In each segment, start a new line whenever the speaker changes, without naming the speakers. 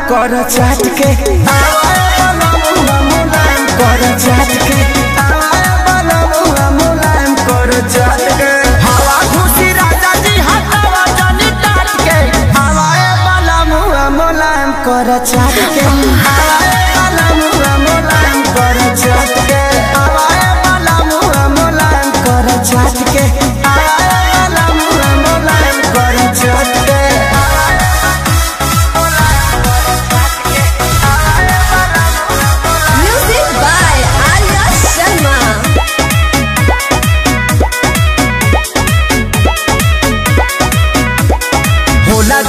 कर चाट के कर चाट के कर चाट के हवा खुशी राजा जी हटावा जानी काट के हवाए वाला मुआ मुलायम कर चाट के हवाए वाला मुआ मुलायम कर चाट के हवाए वाला मुआ मुलायम कर चाट के हवाए वाला मुआ मुलायम कर चाट के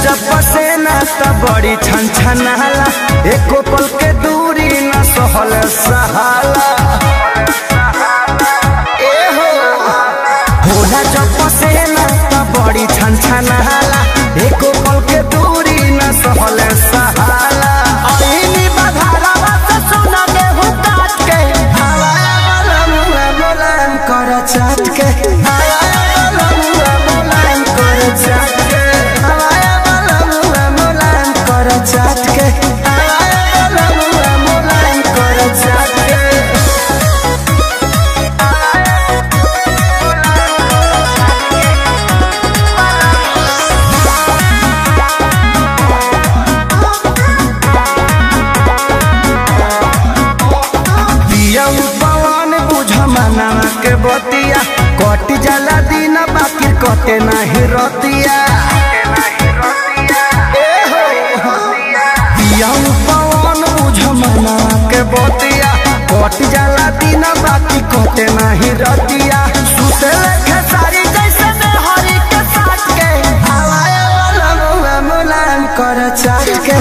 जब पसेना तब बड़ी छन छनाला एको पल के दूरी न सहल सहाला ए हो होला जब पसेना तब बड़ी छन छनाला एको पल के दूरी न सहल सहाला आईनी बधारावा से सोना गेहूं काट के हवाए वाला मुआ मुलायम कर चाट के हवाए वाला मुआ मुलायम कर चाट के चाट के हवाए वाला मुआ मुलायम कर चाट के दिया पवन बुझ मना के बतिया कट जाला दिन बाकी कटे नहीं रतिया पवन बुझ मना के बतिया कट जाला दिन बाकी कटे नहीं रतिया सुते लेखे सारी जैसे हरी के साथ के हवाए वाला मुआ मुलायम कर चाट के